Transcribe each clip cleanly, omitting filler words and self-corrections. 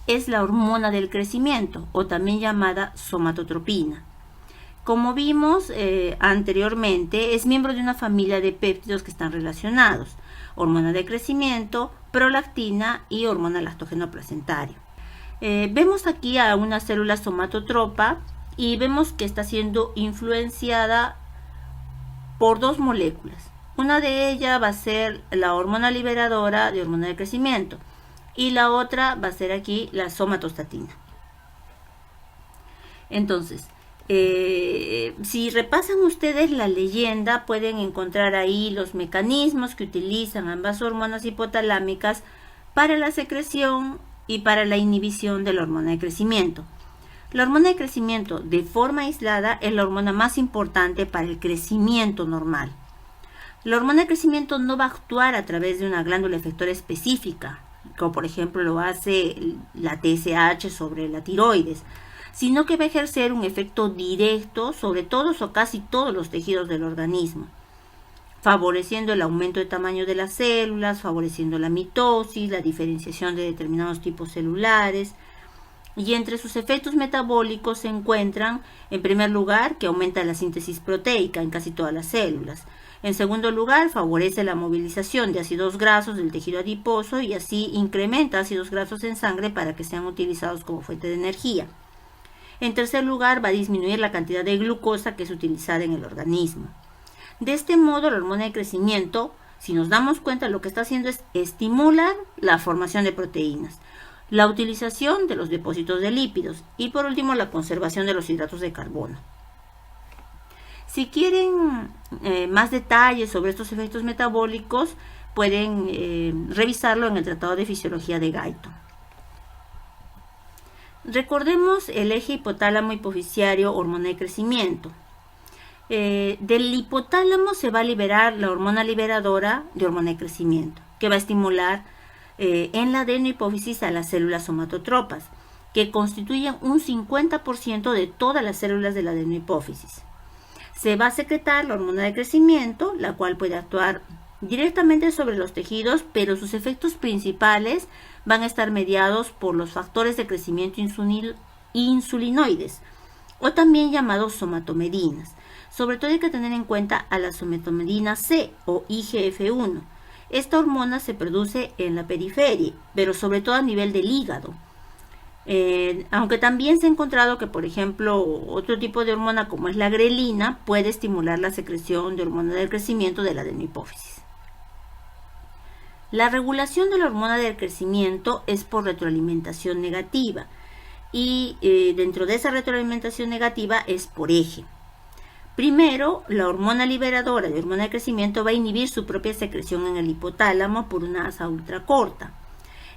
es la hormona del crecimiento, o también llamada somatotropina. Como vimos anteriormente, es miembro de una familia de péptidos que están relacionados: hormona de crecimiento, prolactina y hormona lactógeno placentario. Vemos aquí a una célula somatotropa y vemos que está siendo influenciada por dos moléculas. Una de ellas va a ser la hormona liberadora de hormona de crecimiento y la otra va a ser aquí la somatostatina. Entonces, si repasan ustedes la leyenda, pueden encontrar ahí los mecanismos que utilizan ambas hormonas hipotalámicas para la secreción y para la inhibición de la hormona de crecimiento. La hormona de crecimiento, de forma aislada, es la hormona más importante para el crecimiento normal. La hormona de crecimiento no va a actuar a través de una glándula efectora específica, como por ejemplo lo hace la TSH sobre la tiroides, sino que va a ejercer un efecto directo sobre todos o casi todos los tejidos del organismo, favoreciendo el aumento de tamaño de las células, favoreciendo la mitosis, la diferenciación de determinados tipos celulares. Y entre sus efectos metabólicos se encuentran, en primer lugar, que aumenta la síntesis proteica en casi todas las células. En segundo lugar, favorece la movilización de ácidos grasos del tejido adiposo y así incrementa ácidos grasos en sangre para que sean utilizados como fuente de energía. En tercer lugar, va a disminuir la cantidad de glucosa que es utilizada en el organismo. De este modo, la hormona de crecimiento, si nos damos cuenta, lo que está haciendo es estimular la formación de proteínas, la utilización de los depósitos de lípidos y, por último, la conservación de los hidratos de carbono. Si quieren más detalles sobre estos efectos metabólicos, pueden revisarlo en el Tratado de Fisiología de Guyton. Recordemos el eje hipotálamo hipoficiario hormona de crecimiento. Del hipotálamo se va a liberar la hormona liberadora de hormona de crecimiento, que va a estimular en la adenohipófisis a las células somatotropas, que constituyen un 50% de todas las células de la adenohipófisis. Se va a secretar la hormona de crecimiento, la cual puede actuar directamente sobre los tejidos, pero sus efectos principales van a estar mediados por los factores de crecimiento insulinoides, o también llamados somatomedinas. Sobre todo hay que tener en cuenta a la somatomedina C o IGF-1. Esta hormona se produce en la periferia, pero sobre todo a nivel del hígado. Aunque también se ha encontrado que, por ejemplo, otro tipo de hormona como es la grelina puede estimular la secreción de hormona del crecimiento de la adenohipófisis. La regulación de la hormona del crecimiento es por retroalimentación negativa y dentro de esa retroalimentación negativa es por eje. Primero, la hormona liberadora de hormona de crecimiento va a inhibir su propia secreción en el hipotálamo por una asa ultracorta.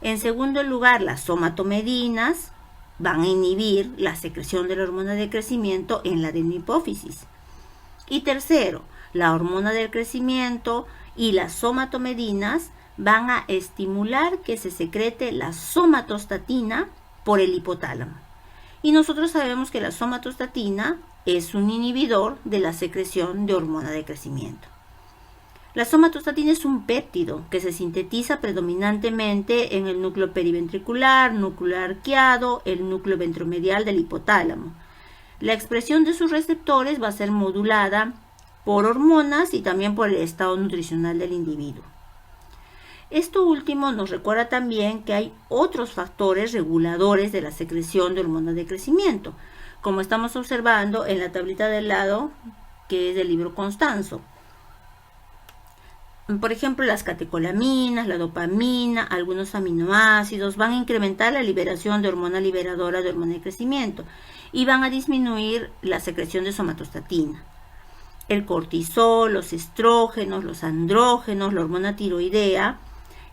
En segundo lugar, las somatomedinas van a inhibir la secreción de la hormona de crecimiento en la adenohipófisis. Y tercero, la hormona del crecimiento y las somatomedinas van a estimular que se secrete la somatostatina por el hipotálamo. Y nosotros sabemos que la somatostatina es un inhibidor de la secreción de hormona de crecimiento. La somatostatina es un péptido que se sintetiza predominantemente en el núcleo periventricular, núcleo arqueado, el núcleo ventromedial del hipotálamo. La expresión de sus receptores va a ser modulada por hormonas y también por el estado nutricional del individuo. Esto último nos recuerda también que hay otros factores reguladores de la secreción de hormonas de crecimiento, como estamos observando en la tablita del lado, que es del libro Constanzo. Por ejemplo, las catecolaminas, la dopamina, algunos aminoácidos van a incrementar la liberación de hormona liberadora de hormona de crecimiento y van a disminuir la secreción de somatostatina. El cortisol, los estrógenos, los andrógenos, la hormona tiroidea,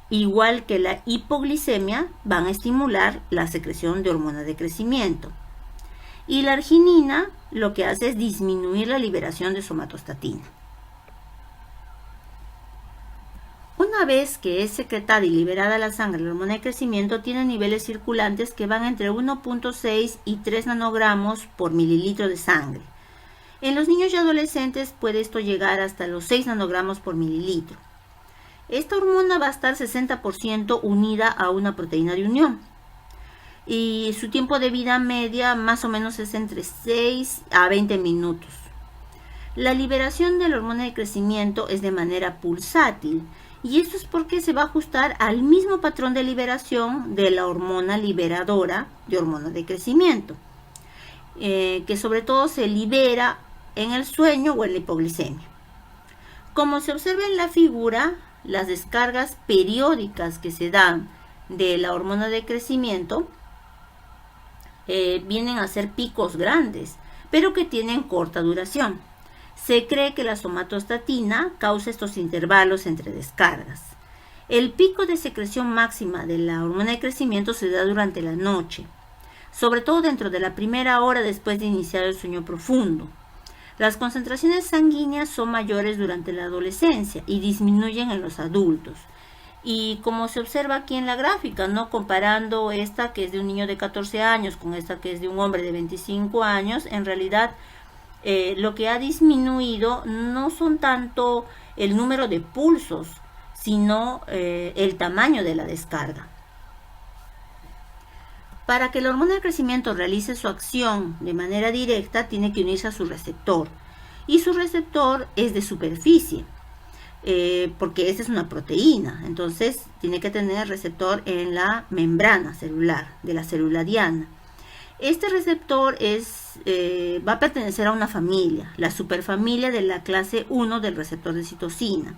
igual que la hipoglicemia, van a estimular la secreción de hormona de crecimiento. Y la arginina lo que hace es disminuir la liberación de somatostatina. Una vez que es secretada y liberada a la sangre, la hormona de crecimiento tiene niveles circulantes que van entre 1.6 y 3 nanogramos por mililitro de sangre. En los niños y adolescentes puede esto llegar hasta los 6 nanogramos por mililitro. Esta hormona va a estar 60% unida a una proteína de unión. y su tiempo de vida media más o menos es entre 6 a 20 minutos. La liberación de la hormona de crecimiento es de manera pulsátil, y esto es porque se va a ajustar al mismo patrón de liberación de la hormona liberadora de hormona de crecimiento, que sobre todo se libera en el sueño o en la hipoglicemia. Como se observa en la figura, las descargas periódicas que se dan de la hormona de crecimiento vienen a ser picos grandes, pero que tienen corta duración. Se cree que la somatostatina causa estos intervalos entre descargas. El pico de secreción máxima de la hormona de crecimiento se da durante la noche, sobre todo dentro de la primera hora después de iniciar el sueño profundo. Las concentraciones sanguíneas son mayores durante la adolescencia y disminuyen en los adultos. Y como se observa aquí en la gráfica, ¿no? Comparando esta que es de un niño de 14 años con esta que es de un hombre de 25 años, en realidad lo que ha disminuido no son tanto el número de pulsos, sino el tamaño de la descarga. Para que la hormona de crecimiento realice su acción de manera directa, tiene que unirse a su receptor. Y su receptor es de superficie, porque esta es una proteína. Entonces, tiene que tener receptor en la membrana celular de la célula diana. Este receptor va a pertenecer a una familia, la superfamilia de la clase 1 del receptor de citosina,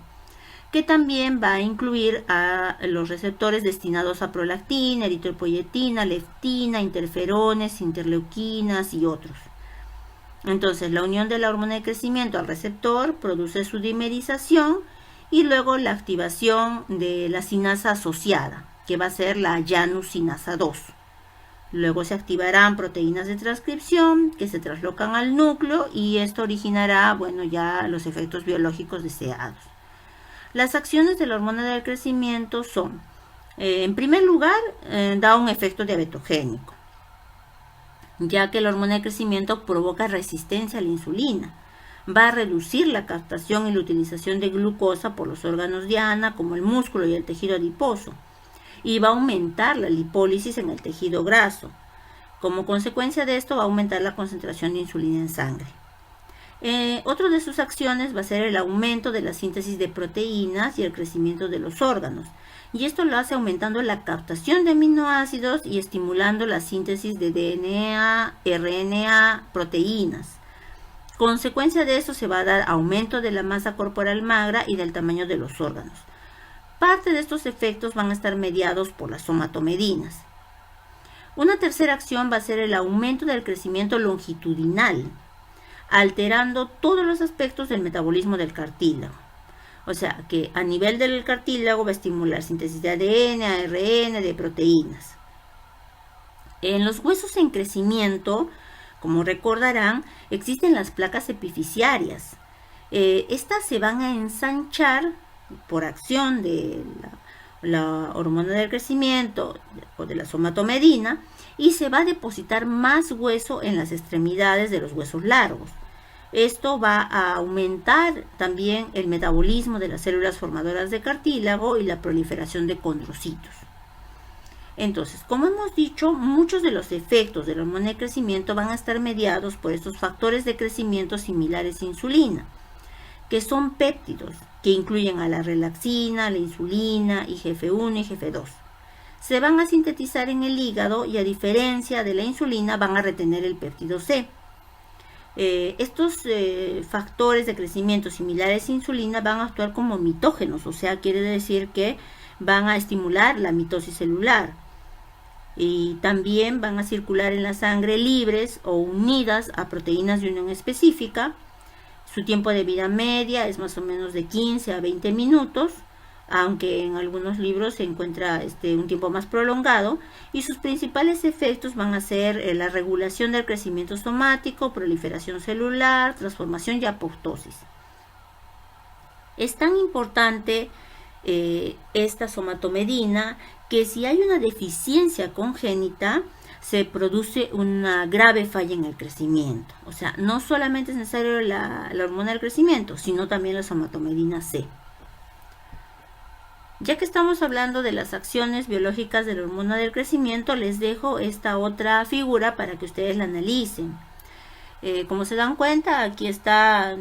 que también va a incluir a los receptores destinados a prolactina, eritropoyetina, leptina, interferones, interleuquinas y otros. Entonces, la unión de la hormona de crecimiento al receptor produce su dimerización y luego la activación de la sinasa asociada, que va a ser la Janus sinasa 2. Luego se activarán proteínas de transcripción que se traslocan al núcleo y esto originará, bueno, ya los efectos biológicos deseados. Las acciones de la hormona del crecimiento son, en primer lugar, da un efecto diabetogénico, ya que la hormona de crecimiento provoca resistencia a la insulina. Va a reducir la captación y la utilización de glucosa por los órganos diana, como el músculo y el tejido adiposo, y va a aumentar la lipólisis en el tejido graso. Como consecuencia de esto, va a aumentar la concentración de insulina en sangre. Otro de sus acciones va a ser el aumento de la síntesis de proteínas y el crecimiento de los órganos. Y esto lo hace aumentando la captación de aminoácidos y estimulando la síntesis de DNA, RNA, proteínas. Consecuencia de esto se va a dar aumento de la masa corporal magra y del tamaño de los órganos. Parte de estos efectos van a estar mediados por las somatomedinas. Una tercera acción va a ser el aumento del crecimiento longitudinal, alterando todos los aspectos del metabolismo del cartílago. O sea, que a nivel del cartílago va a estimular síntesis de ADN, ARN, de proteínas. En los huesos en crecimiento, como recordarán, existen las placas epifisiarias. Estas se van a ensanchar por acción de la hormona del crecimiento o de la somatomedina y se va a depositar más hueso en las extremidades de los huesos largos. Esto va a aumentar también el metabolismo de las células formadoras de cartílago y la proliferación de condrocitos. Entonces, como hemos dicho, muchos de los efectos de la hormona de crecimiento van a estar mediados por estos factores de crecimiento similares a insulina, que son péptidos que incluyen a la relaxina, la insulina, IGF-1 y IGF-2. Se van a sintetizar en el hígado y a diferencia de la insulina van a retener el péptido C. Estos factores de crecimiento similares a insulina van a actuar como mitógenos, o sea, quiere decir que van a estimular la mitosis celular y también van a circular en la sangre libres o unidas a proteínas de unión específica. Su tiempo de vida media es más o menos de 15 a 20 minutos, aunque en algunos libros se encuentra un tiempo más prolongado, y sus principales efectos van a ser la regulación del crecimiento somático, proliferación celular, transformación y apoptosis. Es tan importante esta somatomedina que si hay una deficiencia congénita, se produce una grave falla en el crecimiento. O sea, no solamente es necesario la hormona del crecimiento, sino también la somatomedina C. Ya que estamos hablando de las acciones biológicas de la hormona del crecimiento, les dejo esta otra figura para que ustedes la analicen. Como se dan cuenta, aquí está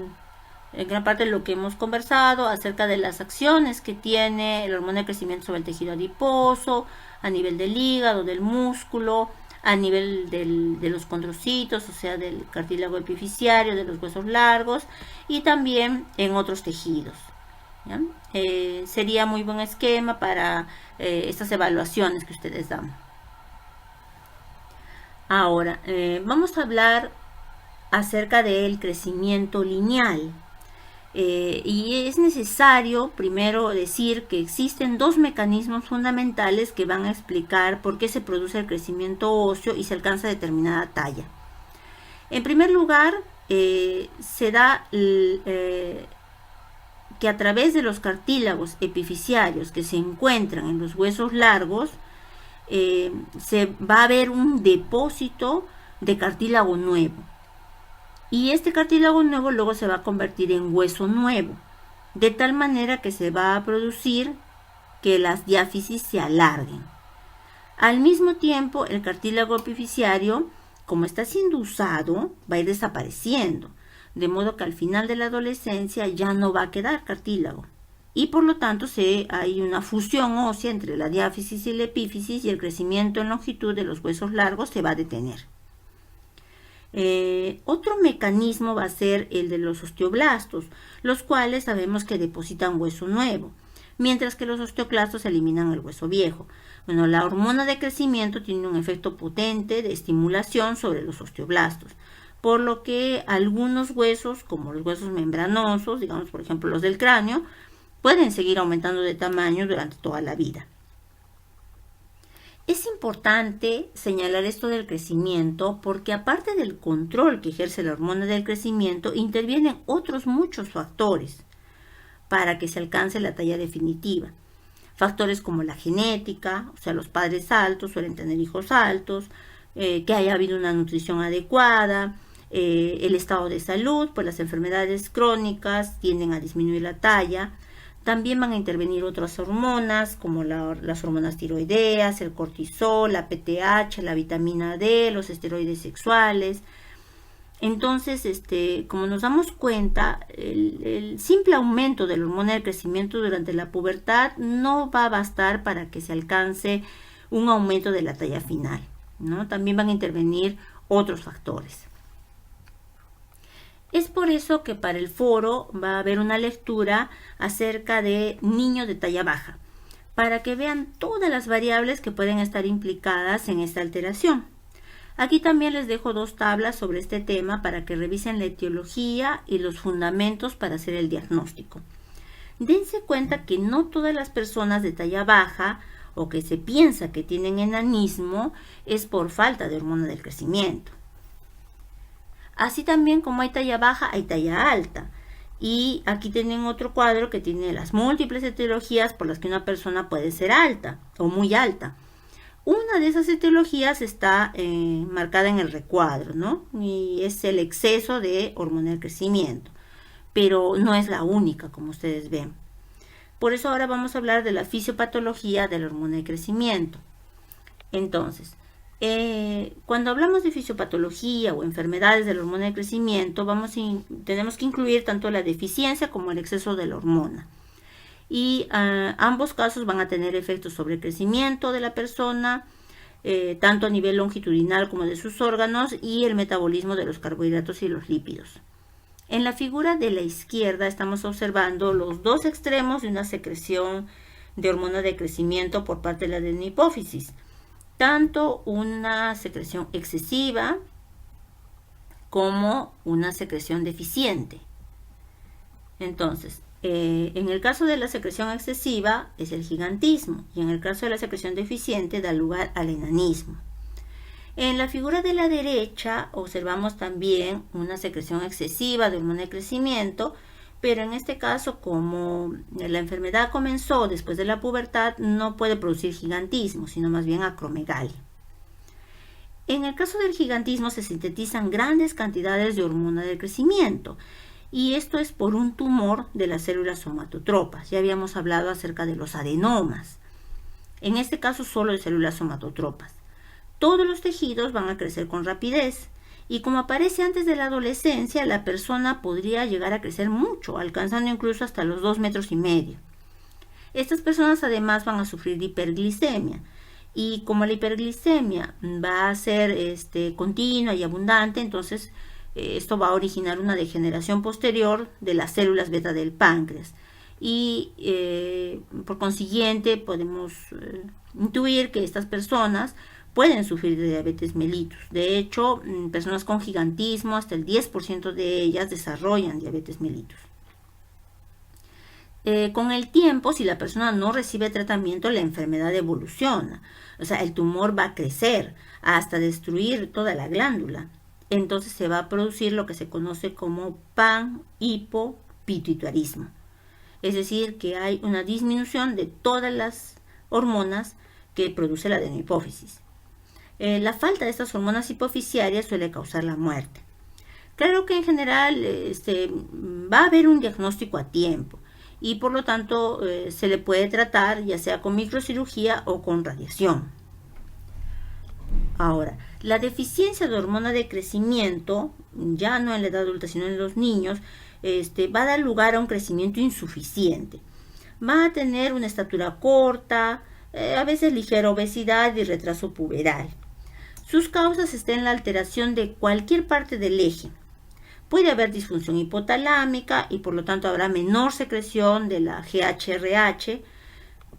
en gran parte lo que hemos conversado acerca de las acciones que tiene la hormona de crecimiento sobre el tejido adiposo, a nivel del hígado, del músculo, a nivel de los condrocitos, o sea, del cartílago epifisiario, de los huesos largos, y también en otros tejidos. Sería muy buen esquema para estas evaluaciones que ustedes dan. Ahora, vamos a hablar acerca del crecimiento lineal. Y es necesario primero decir que existen dos mecanismos fundamentales que van a explicar por qué se produce el crecimiento óseo y se alcanza determinada talla. En primer lugar, se da que a través de los cartílagos epifisiarios que se encuentran en los huesos largos, se va a ver un depósito de cartílago nuevo. Y este cartílago nuevo luego se va a convertir en hueso nuevo, de tal manera que se va a producir que las diáfisis se alarguen. Al mismo tiempo, el cartílago epifisiario, como está siendo usado, va a ir desapareciendo, de modo que al final de la adolescencia ya no va a quedar cartílago. Y por lo tanto hay una fusión ósea entre la diáfisis y la epífisis, y el crecimiento en longitud de los huesos largos se va a detener. Otro mecanismo va a ser el de los osteoblastos, los cuales sabemos que depositan hueso nuevo, mientras que los osteoclastos eliminan el hueso viejo. Bueno, la hormona de crecimiento tiene un efecto potente de estimulación sobre los osteoblastos, por lo que algunos huesos, como los huesos membranosos, digamos por ejemplo los del cráneo, pueden seguir aumentando de tamaño durante toda la vida. Es importante señalar esto del crecimiento porque aparte del control que ejerce la hormona del crecimiento, intervienen otros muchos factores para que se alcance la talla definitiva. Factores como la genética, o sea, los padres altos suelen tener hijos altos, que haya habido una nutrición adecuada, el estado de salud, pues las enfermedades crónicas tienden a disminuir la talla. También van a intervenir otras hormonas como las hormonas tiroideas, el cortisol, la PTH, la vitamina D, los esteroides sexuales. Entonces, como nos damos cuenta, el simple aumento de la hormona del crecimiento durante la pubertad no va a bastar para que se alcance un aumento de la talla final, ¿no? También van a intervenir otros factores. Es por eso que para el foro va a haber una lectura acerca de niños de talla baja, para que vean todas las variables que pueden estar implicadas en esta alteración. Aquí también les dejo dos tablas sobre este tema para que revisen la etiología y los fundamentos para hacer el diagnóstico. Dense cuenta que no todas las personas de talla baja o que se piensa que tienen enanismo es por falta de hormona del crecimiento. Así también como hay talla baja, hay talla alta. Y aquí tienen otro cuadro que tiene las múltiples etiologías por las que una persona puede ser alta o muy alta. Una de esas etiologías está marcada en el recuadro, ¿no? Y es el exceso de hormona del crecimiento. Pero no es la única, como ustedes ven. Por eso ahora vamos a hablar de la fisiopatología de la hormona de crecimiento. Entonces, cuando hablamos de fisiopatología o enfermedades de la hormona de crecimiento, tenemos que incluir tanto la deficiencia como el exceso de la hormona. Y ambos casos van a tener efectos sobre el crecimiento de la persona, tanto a nivel longitudinal como de sus órganos, y el metabolismo de los carbohidratos y los lípidos. En la figura de la izquierda estamos observando los dos extremos de una secreción de hormona de crecimiento por parte de la adenohipófisis. Tanto una secreción excesiva como una secreción deficiente. Entonces, en el caso de la secreción excesiva es el gigantismo y en el caso de la secreción deficiente da lugar al enanismo. En la figura de la derecha observamos también una secreción excesiva de hormona de crecimiento, pero en este caso, como la enfermedad comenzó después de la pubertad, no puede producir gigantismo, sino más bien acromegalia. En el caso del gigantismo se sintetizan grandes cantidades de hormona del crecimiento y esto es por un tumor de las células somatotropas. Ya habíamos hablado acerca de los adenomas. En este caso solo de células somatotropas. Todos los tejidos van a crecer con rapidez y como aparece antes de la adolescencia, la persona podría llegar a crecer mucho, alcanzando incluso hasta los 2,5 metros. Estas personas además van a sufrir de hiperglicemia y como la hiperglicemia va a ser continua y abundante, entonces esto va a originar una degeneración posterior de las células beta del páncreas y por consiguiente podemos intuir que estas personas pueden sufrir de diabetes mellitus. De hecho, personas con gigantismo, hasta el 10% de ellas desarrollan diabetes mellitus. Con el tiempo, si la persona no recibe tratamiento, la enfermedad evoluciona. O sea, el tumor va a crecer hasta destruir toda la glándula. Entonces se va a producir lo que se conoce como panhipopituitarismo. Es decir, que hay una disminución de todas las hormonas que produce la adenohipófisis. La falta de estas hormonas hipofisiarias suele causar la muerte. Claro que en general va a haber un diagnóstico a tiempo y por lo tanto se le puede tratar ya sea con microcirugía o con radiación. Ahora, la deficiencia de hormona de crecimiento, ya no en la edad adulta sino en los niños, va a dar lugar a un crecimiento insuficiente. Va a tener una estatura corta, a veces ligera obesidad y retraso puberal. Sus causas están en la alteración de cualquier parte del eje. Puede haber disfunción hipotalámica y por lo tanto habrá menor secreción de la GHRH.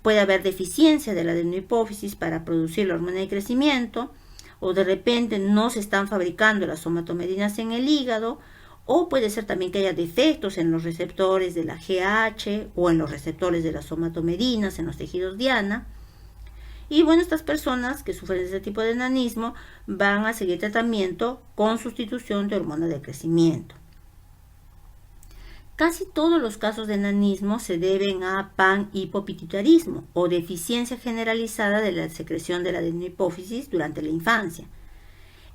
Puede haber deficiencia de la adenohipófisis para producir la hormona de crecimiento, o de repente no se están fabricando las somatomedinas en el hígado, o puede ser también que haya defectos en los receptores de la GH o en los receptores de las somatomedinas en los tejidos diana. Y bueno, estas personas que sufren de este tipo de enanismo van a seguir tratamiento con sustitución de hormona de crecimiento. Casi todos los casos de enanismo se deben a panhipopituitarismo o deficiencia generalizada de la secreción de la adenohipófisis durante la infancia.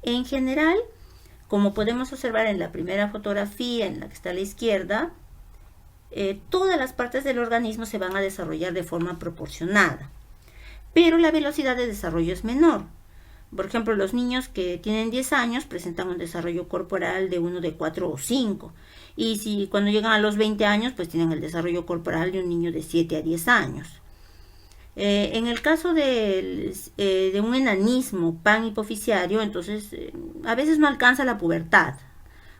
En general, como podemos observar en la primera fotografía, en la que está a la izquierda, todas las partes del organismo se van a desarrollar de forma proporcionada, pero la velocidad de desarrollo es menor. Por ejemplo, los niños que tienen 10 años presentan un desarrollo corporal de uno de 4 o 5. Y si cuando llegan a los 20 años, pues tienen el desarrollo corporal de un niño de 7 a 10 años. En el caso de un enanismo panhipofisiario, entonces a veces no alcanza la pubertad,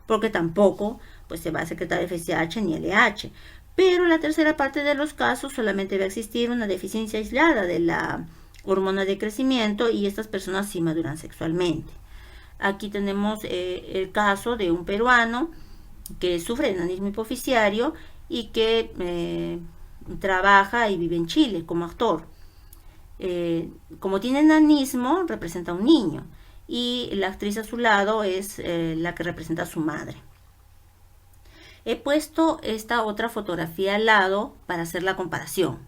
porque tampoco pues, se va a secretar FSH ni LH. Pero la tercera parte de los casos solamente va a existir una deficiencia aislada de la hormona de crecimiento y estas personas sí maduran sexualmente. Aquí tenemos el caso de un peruano que sufre de enanismo hipofisiario y que trabaja y vive en Chile como actor. Como tiene enanismo, representa a un niño y la actriz a su lado es la que representa a su madre. He puesto esta otra fotografía al lado para hacer la comparación.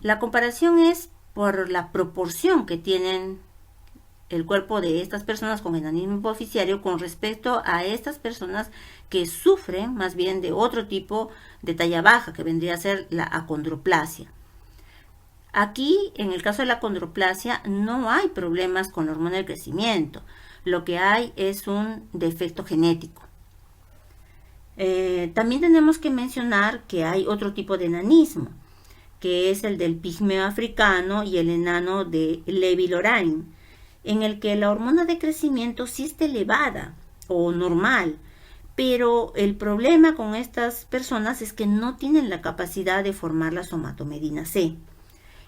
La comparación es por la proporción que tienen el cuerpo de estas personas con enanismo hipofisiario con respecto a estas personas que sufren más bien de otro tipo de talla baja, que vendría a ser la acondroplasia. Aquí, en el caso de la acondroplasia, no hay problemas con la hormona del crecimiento. Lo que hay es un defecto genético. También tenemos que mencionar que hay otro tipo de enanismo, que es el del pigmeo africano y el enano de Levi-Lorain, en el que la hormona de crecimiento sí está elevada o normal, pero el problema con estas personas es que no tienen la capacidad de formar la somatomedina C.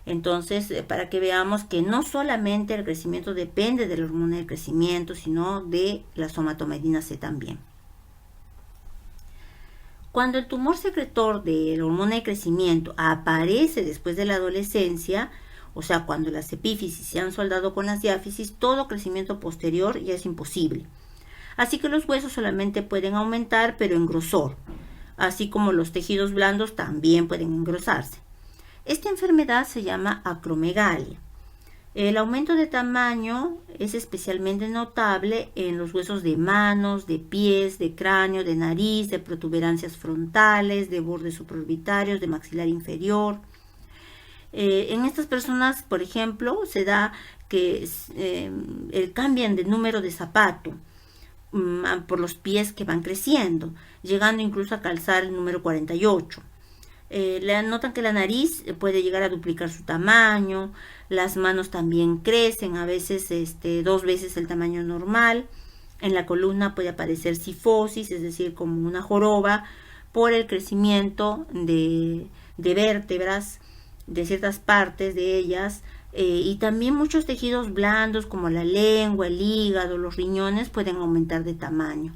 Entonces, para que veamos que no solamente el crecimiento depende de la hormona de crecimiento, sino de la somatomedina C también. Cuando el tumor secretor de la hormona de crecimiento aparece después de la adolescencia, o sea, cuando las epífisis se han soldado con las diáfisis, todo crecimiento posterior ya es imposible. Así que los huesos solamente pueden aumentar, pero en grosor, así como los tejidos blandos también pueden engrosarse. Esta enfermedad se llama acromegalia. El aumento de tamaño es especialmente notable en los huesos de manos, de pies, de cráneo, de nariz, de protuberancias frontales, de bordes supraorbitarios, de maxilar inferior. En estas personas, por ejemplo, se da que cambian de número de zapato por los pies que van creciendo, llegando incluso a calzar el número 48. Le notan que la nariz puede llegar a duplicar su tamaño, las manos también crecen, a veces 2 veces el tamaño normal. En la columna puede aparecer cifosis, es decir, como una joroba, por el crecimiento de vértebras, de ciertas partes de ellas, y también muchos tejidos blandos como la lengua, el hígado, los riñones pueden aumentar de tamaño.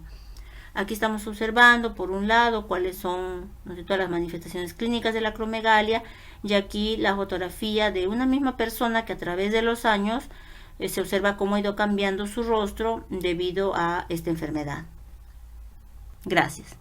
Aquí estamos observando, por un lado, cuáles son todas las manifestaciones clínicas de la acromegalia, y aquí la fotografía de una misma persona que a través de los años se observa cómo ha ido cambiando su rostro debido a esta enfermedad. Gracias.